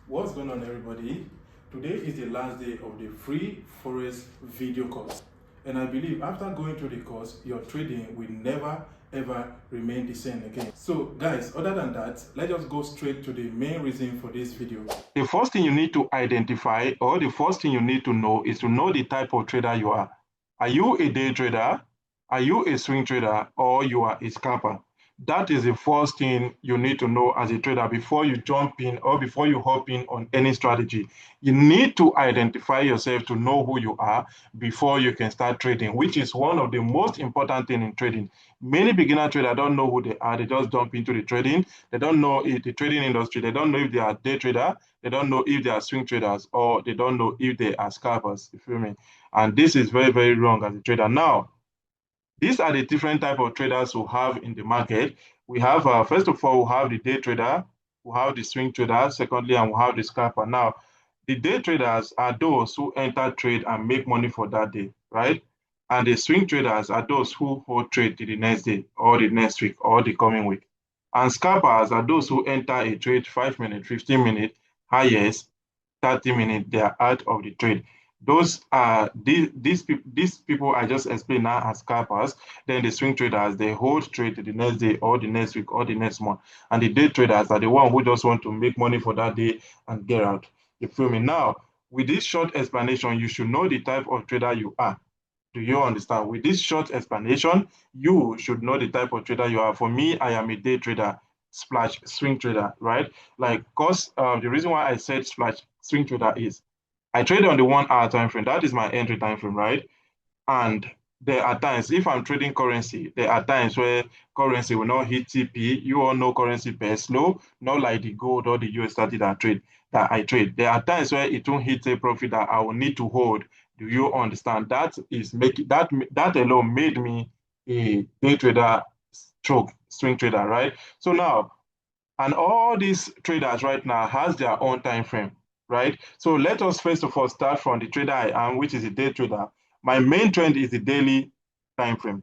What's going on, everybody? Today is the last day of the free forex video course, and I believe after going through the course your trading will never ever remain the same again. So guys, other than that, let's just go straight to the main reason for this video. The first thing you need to identify, or the first thing you need to know, is to know the type of trader you are. Are you a day trader? Are you a swing trader? Or you are a scalper? That is the first thing you need to know as a trader before you jump in or before you hop in on any strategy. You need to identify yourself to know who you are before you can start trading, which is one of the most important things in trading. Many beginner traders don't know who they are. They just jump into the trading. They don't know the trading industry. They don't know if they are day trader. They don't know if they are swing traders, or they don't know if they are scalpers. You feel me? And this is very, very wrong as a trader. Now, these are the different type of traders we have in the market. We have, first of all, we have the day trader, we have the swing trader, secondly, and we have the scalper. Now, the day traders are those who enter trade and make money for that day, right? And the swing traders are those who hold trade to the next day or the next week or the coming week. And scalpers are those who enter a trade 5 minutes, 15 minutes, highest 30 minutes, they are out of the trade. Those are these people I just explained now as scalpers. Then the swing traders, they hold trade the next day or the next week or the next month. And the day traders are the one who just want to make money for that day and get out. You feel me? Now, with this short explanation, you should know the type of trader you are. Do you understand? With this short explanation, you should know the type of trader you are. For me, I am a day trader splash swing trader, right? Like, cause the reason why I said splash swing trader is I trade on the 1 hour time frame. That is my entry time frame, right? And there are times, if I'm trading currency, there are times where currency will not hit TP. You all know currency pairs slow, not like the gold or the USD that I trade. There are times where it won't hit a profit that I will need to hold. Do you understand? That is making that alone made me a day trader stroke swing trader, right? So now, and all these traders right now has their own time frame, right? So let us first of all start from the trader I am, which is a day trader. My main trend is the daily time frame.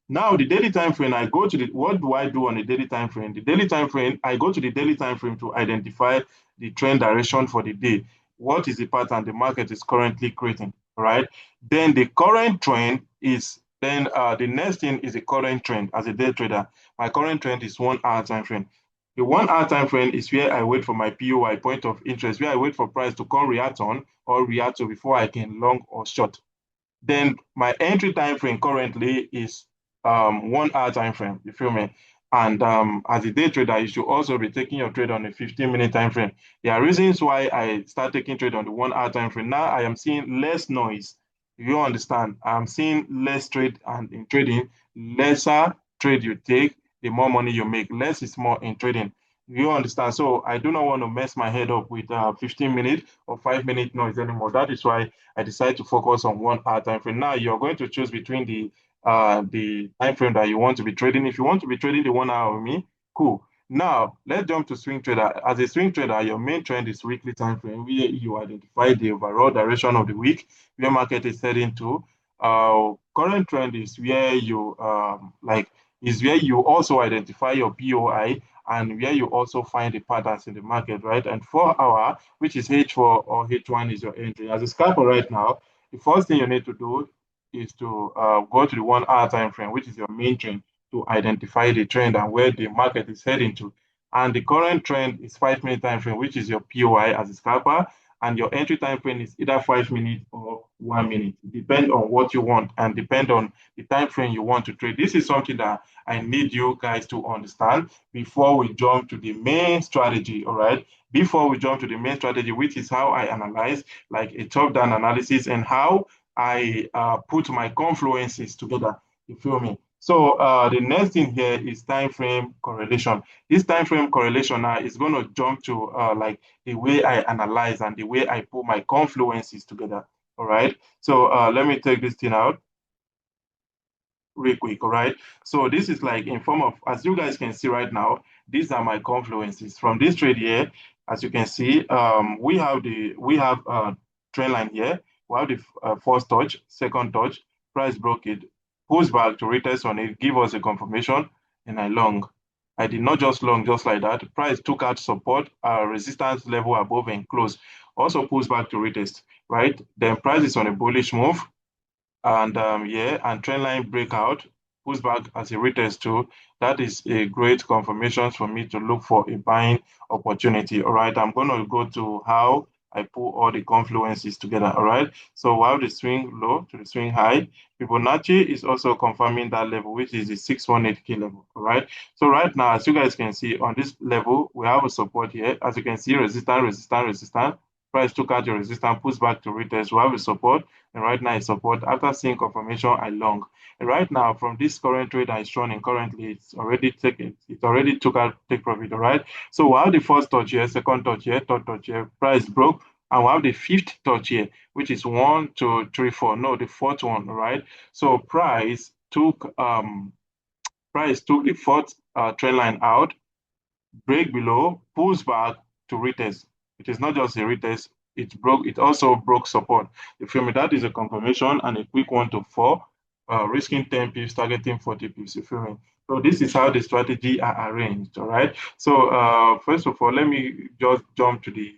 Now, the daily time frame, I go to the, what do I do on the daily time frame? The daily time frame, I go to the daily time frame to identify the trend direction for the day. What is the pattern the market is currently creating, right? Then the current trend is, then the next thing is the current trend as a day trader. My current trend is 1 hour time frame. The 1 hour time frame is where I wait for my POI, point of interest, where I wait for price to come react on or react to before I can long or short. Then my entry time frame currently is 1 hour time frame. You feel me? And as a day trader, you should also be taking your trade on a 15-minute time frame. There are reasons why I start taking trade on the 1 hour time frame. Now I am seeing less noise. You understand? I'm seeing less trade, and in trading, lesser trade you take, the more money you make. Less is more in trading. You understand? So I do not want to mess my head up with 15-minute or 5-minute noise anymore. That is why I decide to focus on 1 hour time frame. Now you're going to choose between the time frame that you want to be trading. If you want to be trading the 1 hour with me, cool. Now let's jump to swing trader. As a swing trader, your main trend is weekly time frame, where you identify the overall direction of the week, where market is heading to. Current trend is where you is where you also identify your POI and where you also find the patterns in the market, right? And 4 hour, which is H4 or H1, is your entry. As a scalper right now, the first thing you need to do is to go to the 1 hour time frame, which is your main trend, to identify the trend and where the market is heading to. And the current trend is 5 minute time frame, which is your POI as a scalper, and your entry time frame is either 5 minutes or 1 minute. Depend on what you want and depend on the time frame you want to trade. This is something that I need you guys to understand before we jump to the main strategy. All right. Before we jump to the main strategy, which is how I analyze, like a top-down analysis, and how I put my confluences together. You feel me? So the next thing here is time frame correlation. This time frame correlation now is going to jump to like the way I analyze and the way I put my confluences together. All right. So let me take this thing out real quick. All right. So this is like in form of, as you guys can see right now, these are my confluences from this trade here. As you can see, we have trend line here. We have the first touch, second touch, price broke it, pulls back to retest on it, give us a confirmation, and I long. I did not just long just like that. Price took out support, resistance level above and close. Also pulls back to retest, right? Then price is on a bullish move, and yeah, and trend line breakout pulls back as a retest too. That is a great confirmation for me to look for a buying opportunity. All right, I'm going to go to how I pull all the confluences together. All right, so while the swing low to the swing high, Fibonacci is also confirming that level, which is the 618 key level. All right, so right now, as you guys can see on this level, we have a support here. As you can see, resistance, resistance, resistance. Price took out your resistance, push back to retest. We have a support, and right now it's support. After seeing confirmation, I long. And right now, from this current trade that is running currently, it's already taken. It already took out take profit. All right. So we have the first touch here, second touch here, third touch here. Price broke, and we have the fifth touch here, which is 1, 2, 3, 4. No, the fourth one. All right. So price took the fourth trend line out, break below, pulls back to retest. It is not just a retest, it also broke support. You feel me? That is a confirmation and a quick 1 to 4, risking 10 pips, targeting 40 pips. You feel me? So this is how the strategy are arranged. All right. So first of all, let me just jump to the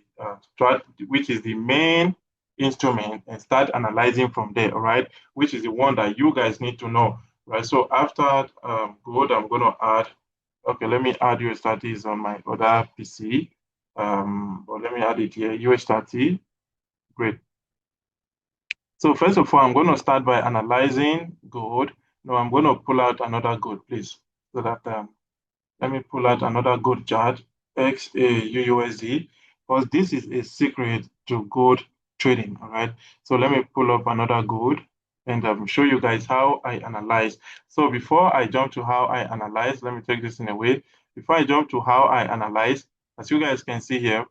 strat, which is the main instrument, and start analyzing from there. All right, which is the one that you guys need to know. Right. So after gold, I'm going to add. Okay, let me add USDT on my other PC. But let me add it here, USDT. Great. So first of all, I'm going to start by analyzing gold. No, I'm going to pull out another gold, please. So that let me pull out another gold chart, XAUUSD, because this is a secret to gold trading. All right. So let me pull up another gold and show you guys how I analyze. So before I jump to how I analyze, let me take this in a way. Before I jump to how I analyze, as you guys can see here,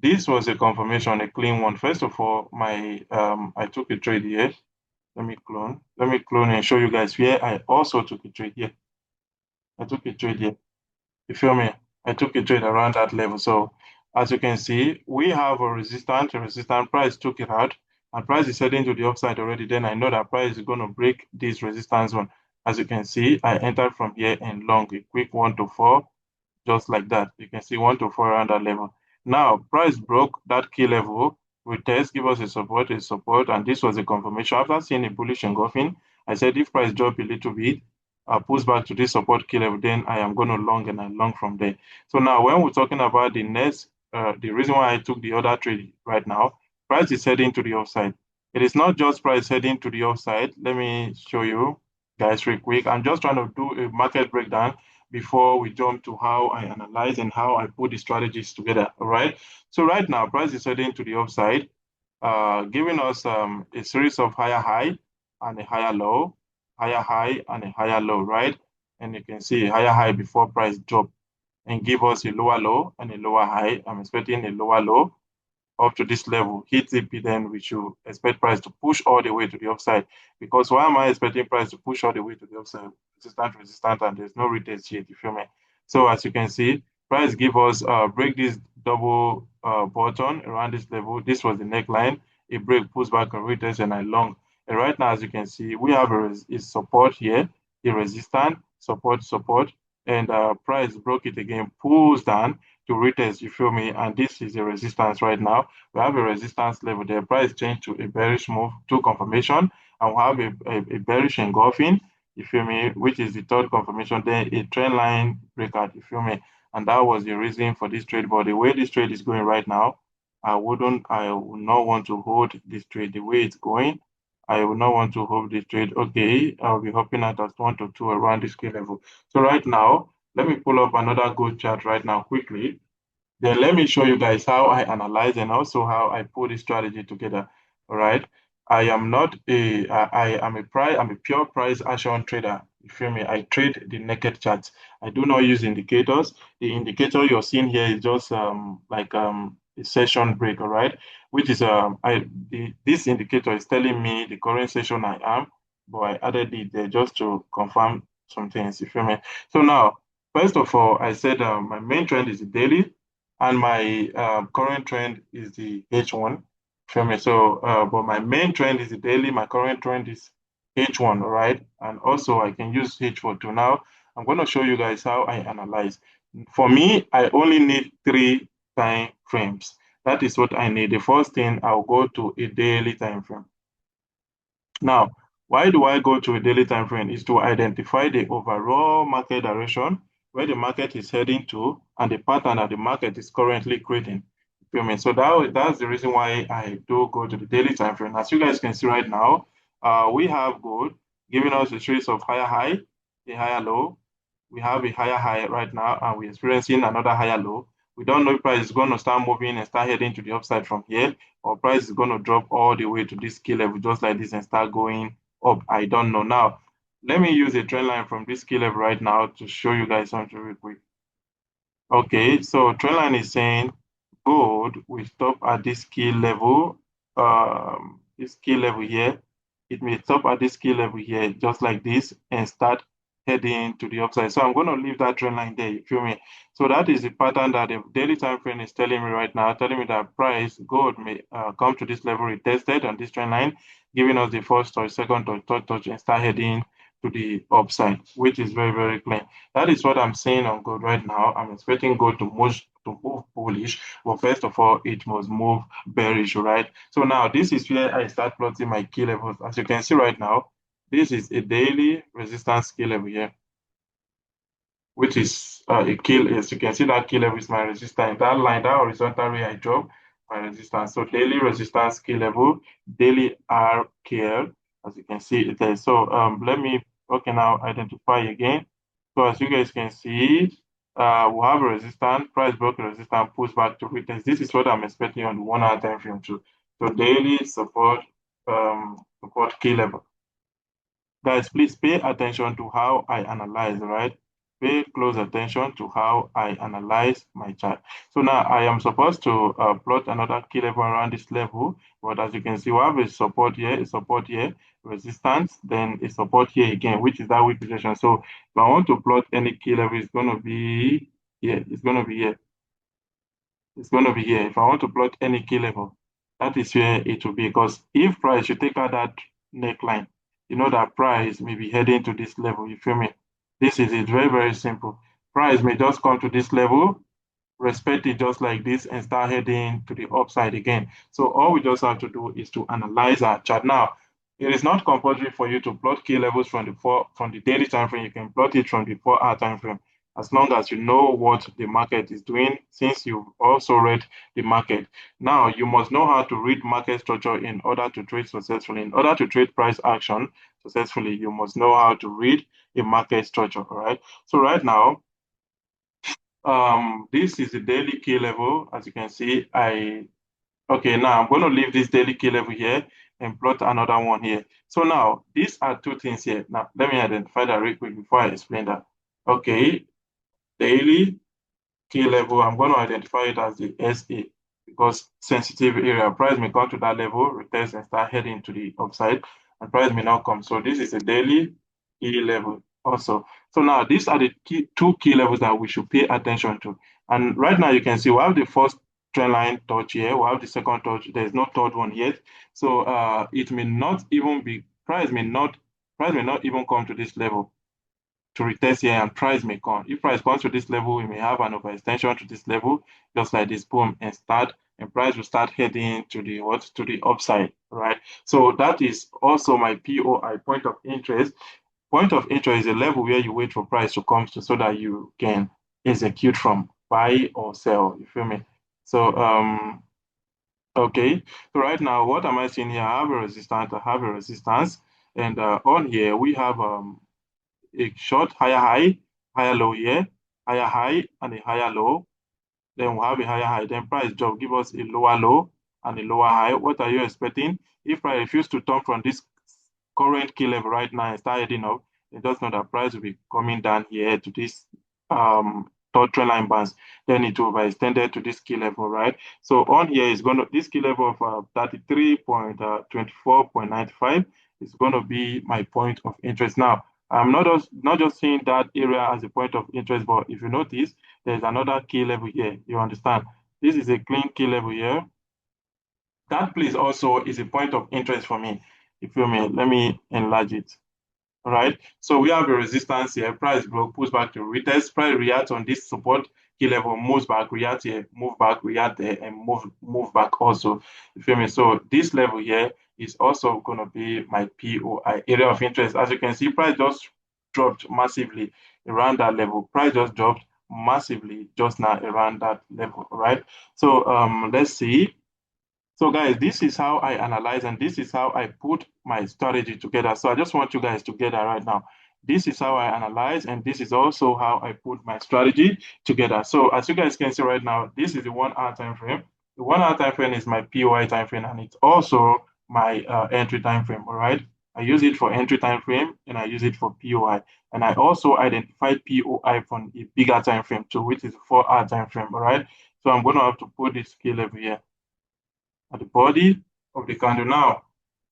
this was a confirmation, a clean one. First of all, I took a trade here. Let me clone. Let me clone and show you guys where I also took a trade here. I took a trade here. You feel me? I took a trade around that level. So as you can see, we have a resistant price took it out, and price is heading to the upside already. Then I know that price is going to break this resistance one. As you can see, I entered from here and long, a quick 1 to 4, just like that. You can see 1 to 4 around that level. Now, price broke that key level. Retest, give us a support, and this was a confirmation. After seeing a bullish engulfing, I said if price drop a little bit, pulls back to this support key level, then I am going to long and I long from there. So now when we're talking about the next, the reason why I took the other trade right now, price is heading to the upside. It is not just price heading to the upside. Let me show you guys real quick. I'm just trying to do a market breakdown before we jump to how I analyze and how I put the strategies together. All right. So right now, price is heading to the upside, giving us a series of higher high and a higher low, higher high and a higher low, right? And you can see a higher high before price drop and give us a lower low and a lower high. I'm expecting a lower low up to this level, hit TP, then we should expect price to push all the way to the upside. Because why am I expecting price to push all the way to the upside? Resistant, and there's no retest yet, you feel me? So as you can see, price give us break this double button around this level. This was the neckline. It break, pulls back on retest, and I long. And right now, as you can see, we have a support here, a resistance, support, and price broke it again, pulls down to retest, you feel me? And this is a resistance right now. We have a resistance level there. Price changed to a bearish move to confirmation, and we have a bearish engulfing, you feel me, which is the third confirmation. Then a trend line breakout, you feel me? And that was the reason for this trade. But the way this trade is going right now, I would not want to hold this trade the way it's going. I would not want to hold this trade. Okay, I'll be hoping at 1 to 2 around this key level. So right now, let me pull up another gold chart right now quickly. Then let me show you guys how I analyze and also how I put this strategy together. All right. I am not a I'm a pure price action trader. You feel me? I trade the naked charts. I do not use indicators. The indicator you're seeing here is just like a session break, all right? Which is this indicator is telling me the current session I am, but I added it there just to confirm some things. You feel me? So now, first of all, I said my main trend is the daily, and my current trend is the H1. Feel me? So, but my main trend is the daily. My current trend is H1, right? And also I can use H4 to now I'm going to show you guys how I analyze. For me, I only need 3 time frames. That is what I need. The first thing, I'll go to a daily time frame. Now, why do I go to a daily time frame? Is to identify the overall market direction, where the market is heading to, and the pattern that the market is currently creating. You feel me? So that's the reason why I do go to the daily time frame. As you guys can see right now, we have gold giving us a series of higher high, a higher low. We have a higher high right now, and we're experiencing another higher low. We don't know if price is going to start moving and start heading to the upside from here, or price is going to drop all the way to this key level just like this and start going up. I don't know. Now, let me use a trend line from this key level right now to show you guys something real quick. Okay, so trend line is saying gold will stop at this key level, this key level here. It may stop at this key level here, just like this, and start heading to the upside. So I'm going to leave that trend line there, you feel me? So that is the pattern that the daily time frame is telling me right now, telling me that price gold may come to this level retested on this trend line, giving us the first touch, second touch, third touch, and start heading to the upside, which is very, very clear. That is what I'm saying on gold right now. I'm expecting gold to move bullish, but first of all, it must move bearish, right? So now this is where I start plotting my key levels. As you can see right now, this is a daily resistance key level here, which is a kill. As you can see, that key level is my resistance. That line, that horizontal ray I drop, my resistance. So daily resistance key level, daily RKL, as you can see it there. So let me okay now identify again. So as you guys can see, we have a resistance, price broke resistance, push back to retest. This is what I'm expecting on the 1 hour time frame too. So daily support key level. Guys, please pay attention to how I analyze, right? Pay close attention to how I analyze my chart. So now I am supposed to plot another key level around this level, but as you can see, we have a support here, resistance, then a support here again, which is that weak position. So if I want to plot any key level, it's going to be here. It's going to be here. It's going to be here. If I want to plot any key level, that is where it will be. Because if price should take out that neckline, you know that price may be heading to this level. You feel me? This is it. Very, very simple. Price may just come to this level, respect it just like this, and start heading to the upside again. So all we just have to do is to analyze our chart. Now, it is not compulsory for you to plot key levels from the daily time frame. You can plot it from the 4 hour time frame, as long as you know what the market is doing, since you've also read the market. Now, you must know how to read market structure in order to trade successfully. In order to trade price action successfully, you must know how to read a market structure, all right? So right now, this is the daily key level. As you can see, okay, now I'm going to leave this daily key level here and plot another one here. So now, these are two things here. Now, let me identify that real quick before I explain that. Okay, daily key level, I'm going to identify it as the SA, because sensitive area, price may come to that level, retest and start heading to the upside, and price may not come. So this is a daily key level also. So now these are the two key levels that we should pay attention to. And right now you can see we have the first trend line touch here, we have the second touch, there's no third one yet. So it may not even be, price may not even come to this level to retest here, and price may come. If price comes to this level, we may have an overextension to this level, just like this, boom, and price will start heading to the what? To the upside, right? So that is also my POI, point of interest. Point of interest is a level where you wait for price to come to so that you can execute from buy or sell. You feel me? So okay. So right now, what am I seeing here? I have a resistance, and on here we have a short higher high, higher low here, higher high and a higher low. Then we'll have a higher high. Then price drop, give us a lower low and a lower high. What are you expecting? If price refuse to turn from this current key level right now and start heading up, you just know that price will be coming down here to this third trend line bands. Then it will be extended to this key level, right? So on here is going to, this key level of 33.24.95 is going to be my point of interest. Now, I'm not just seeing that area as a point of interest, but if you notice, there's another key level here. You understand? This is a clean key level here. That place also is a point of interest for me. You feel me? Let me enlarge it. All right. So we have a resistance here. Price broke, push back to retest. Price reacts on this support key level, moves back, react here, move back, react there, and move back also. You feel me? So this level here is also going to be my POI area of interest. As you can see, price just dropped massively around that level. Price just dropped massively just now around that level. All right. So let's see. So guys, this is how I analyze and this is how I put my strategy together. So I just want you guys to get that right now. This is how I analyze and this is also how I put my strategy together. So as you guys can see right now, this is the 1 hour time frame. The 1 hour time frame is my POI time frame and it's also my entry time frame. All right. I use it for entry time frame and I use it for POI. And I also identified POI from a bigger time frame too, which is 4 hour time frame. All right. So I'm going to have to put this scale over here at the body of the candle. Now,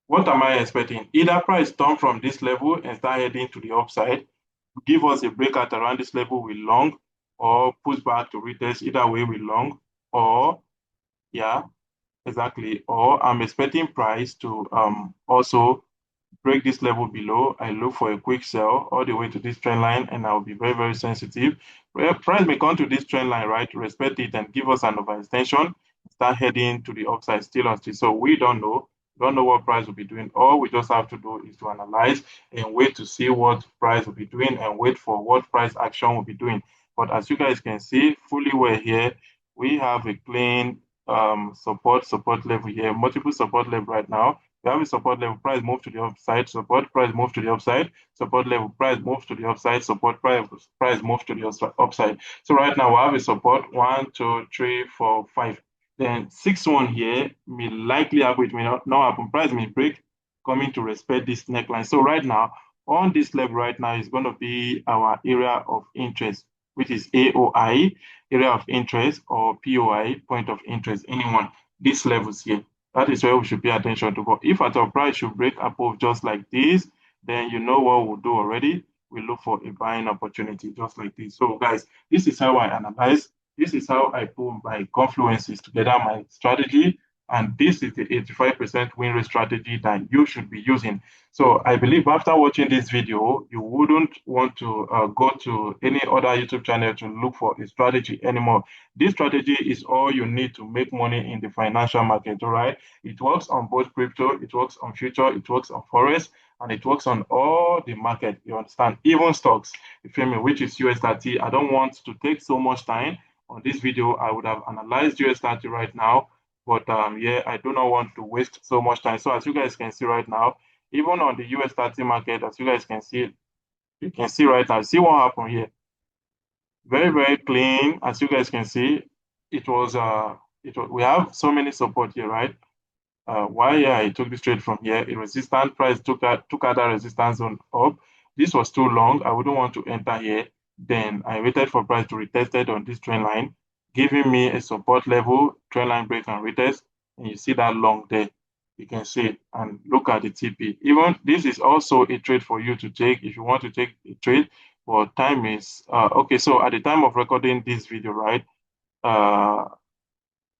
what am I expecting? Either price turn from this level and start heading to the upside, give us a breakout around this level with long, or push back to retest. Either way with long, or yeah, exactly. Or I'm expecting price to also break this level below. I look for a quick sell all the way to this trend line, and I'll be very, very sensitive. Well, price may come to this trend line, right? Respect it and give us an overextension, start heading to the upside still on still. So we don't know. Don't know what price will be doing. All we just have to do is to analyze and wait to see what price will be doing and wait for what price action will be doing. But as you guys can see, fully well here, we have a clean support level here, multiple support level right now. We have a support level, price move to the upside, support, price move to the upside, support level, price move to the upside, support, price move to the upside. So right now we have a support 1, 2, 3, 4, 5. Then 6-1 here may likely happen, it may not happen. Price may break, coming to respect this neckline. So right now, on this level right now is going to be our area of interest, which is AOI, area of interest, or POI, point of interest, anyone. These levels here. That is where we should pay attention to. But if at our price should break above just like this, then you know what we'll do already. We look for a buying opportunity just like this. So guys, this is how I analyze. This is how I put my confluences together, my strategy. And this is the 85% win rate strategy that you should be using. So I believe after watching this video, you wouldn't want to go to any other YouTube channel to look for a strategy anymore. This strategy is all you need to make money in the financial market, all right? It works on both crypto, it works on future, it works on forex, and it works on all the market, you understand? Even stocks, you feel me, which is USDT. I don't want to take so much time on this video. I would have analyzed USDT right now, but yeah, I do not want to waste so much time. So as you guys can see right now, even on the USDT market, as you guys can see, you can see right now, see what happened here. Very, very clean. As you guys can see, we have so many support here, right? Why I took this trade from here, a resistance price took out that resistance zone up. This was too long. I wouldn't want to enter here. Then I waited for price to retest it on this trend line, giving me a support level, trend line break and retest. And you see that long there. You can see it and look at the TP. Even this is also a trade for you to take if you want to take a trade. But time is okay. So at the time of recording this video, right?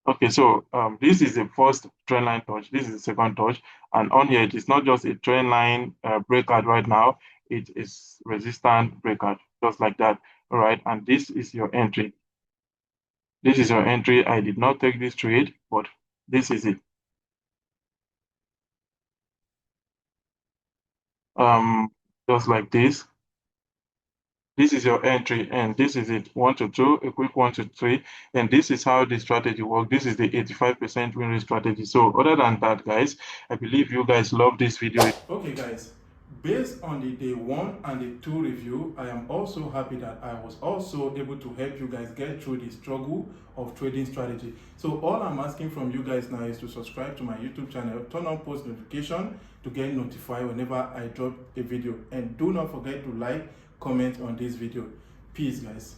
Okay, so this is the first trend line touch. This is the second touch, and on here it is not just a trend line breakout right now. It is resistant breakout, just like that. All right, and this is your entry. This is your entry. I did not take this trade, but this is it. Just like this. This is your entry, and this is it. 1 to 2, a quick 1 to 3, and this is how the strategy works. This is the 85% win rate strategy. So other than that, guys, I believe you guys love this video. Okay, guys, based on the day 1 and the 2 review, I am also happy that I was also able to help you guys get through the struggle of trading strategy. So all I'm asking from you guys now is to subscribe to my YouTube channel, turn on post notification to get notified whenever I drop a video, and do not forget to like, comment on this video. Peace, guys.